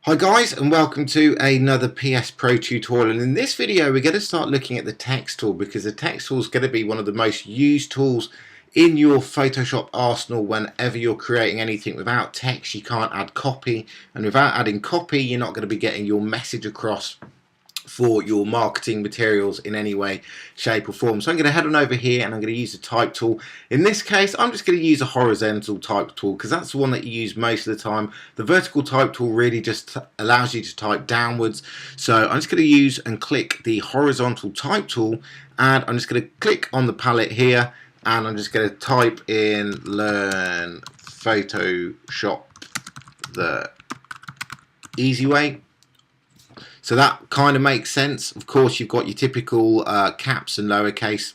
Hi guys, and welcome to another PS Pro tutorial, and in this video we're going to start looking at the text tool, because the text tool is going to be one of the most used tools in your Photoshop arsenal. Whenever you're creating anything without text, you can't add copy, and without adding copy you're not going to be getting your message across for your marketing materials in any way, shape or form. So I'm going to head on over here and I'm going to use the type tool. In this case I'm just going to use a horizontal type tool because that's the one that you use most of the time. The vertical type tool really just allows you to type downwards. So I'm just going to use and click the horizontal type tool, and I'm just going to click on the palette here, and I'm just going to type in learn Photoshop the easy way. So that kind of makes sense. Of course, you've got your typical caps and lowercase.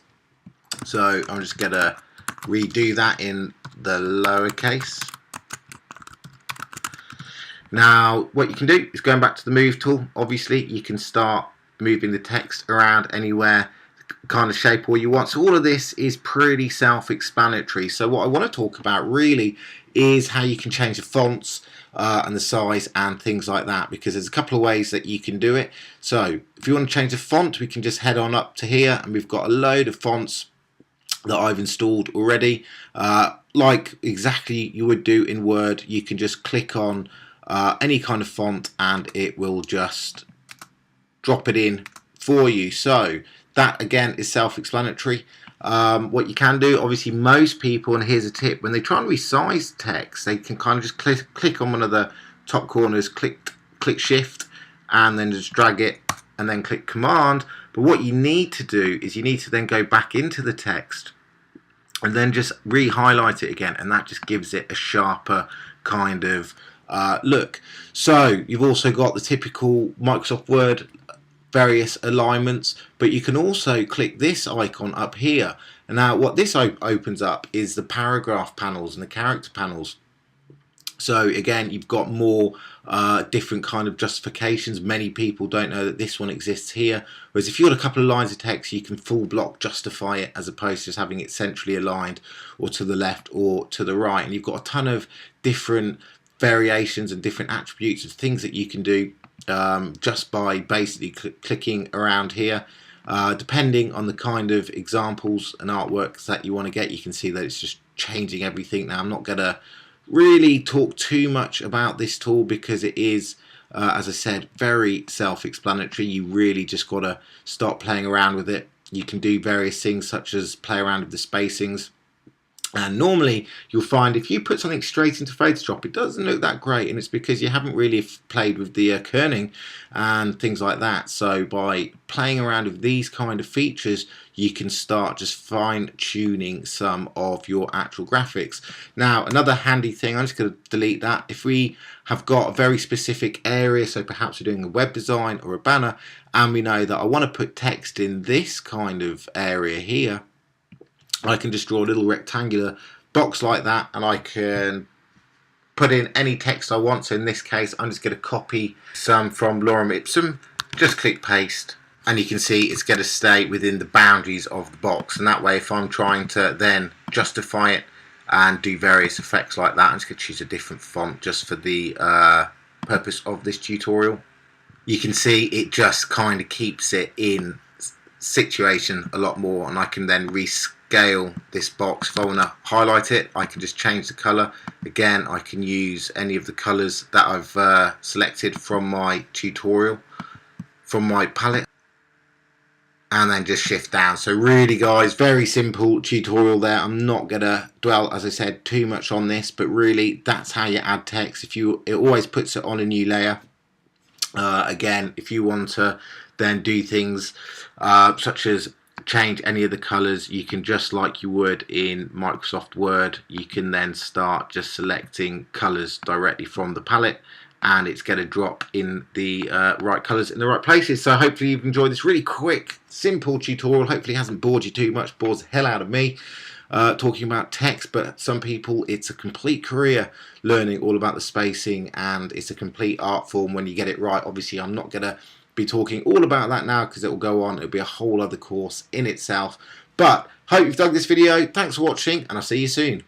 So I'm just going to redo that in the lowercase. Now, what you can do is going back to the move tool. Obviously, you can start moving the text around anywhere, kind of shape all you want. So all of this is pretty self-explanatory. So what I want to talk about really is how you can change the fonts and the size and things like that, because there's a couple of ways that you can do it. So if you want to change the font, we can just head on up to here, and we've got a load of fonts that I've installed already. Like exactly you would do in Word, you can just click on any kind of font and it will just drop it in for you. So that again is self-explanatory. What you can do, obviously most people, and here's a tip, when they try and resize text, they can kind of just click on one of the top corners, click shift, and then just drag it, and then click command. But what you need to do is you need to then go back into the text and then just re-highlight it again, and that just gives it a sharper kind of look. So you've also got the typical Microsoft Word various alignments, but you can also click this icon up here, and now what this opens up is the paragraph panels and the character panels. So again, you've got more different kind of justifications. Many people don't know that this one exists here, whereas if you've got a couple of lines of text, you can full block justify it as opposed to just having it centrally aligned or to the left or to the right. And you've got a ton of different variations and different attributes of things that you can do just by basically clicking around here. Depending on the kind of examples and artworks that you want to get, you can see that it's just changing everything. Now I'm not going to really talk too much about this tool because it is, as I said, very self-explanatory. You really just got to start playing around with it. You can do various things such as play around with the spacings. And normally you'll find if you put something straight into Photoshop, it doesn't look that great, and it's because you haven't really played with the kerning and things like that. So by playing around with these kind of features, you can start just fine-tuning some of your actual graphics. Now another handy thing, I'm just going to delete that. If we have got a very specific area, so perhaps we're doing a web design or a banner, and we know that I want to put text in this kind of area here, I can just draw a little rectangular box like that, and I can put in any text I want. So in this case I'm just going to copy some from Lorem Ipsum, just click paste, and you can see it's going to stay within the boundaries of the box. And that way, if I'm trying to then justify it and do various effects like that, I'm just going to choose a different font just for the purpose of this tutorial. You can see it just kind of keeps it in situation a lot more, and I can then rescale this box. If I want to highlight it, I can just change the color. Again, I can use any of the colors that I've selected from my tutorial, from my palette, and then just shift down. So really guys, very simple tutorial there. I'm not gonna dwell, as I said, too much on this, but really that's how you add text. It always puts it on a new layer. Again, if you want to then do things such as change any of the colors, you can, just like you would in Microsoft Word, you can then start just selecting colors directly from the palette, and it's going to drop in the right colors in the right places. So hopefully you've enjoyed this really quick, simple tutorial. Hopefully it hasn't bored you too much. Bores the hell out of me talking about text, but some people it's a complete career learning all about the spacing, and it's a complete art form when you get it right. Obviously I'm not going to be talking all about that now because it will go on, it'll be a whole other course in itself. But hope you've dug this video. Thanks for watching, and I'll see you soon.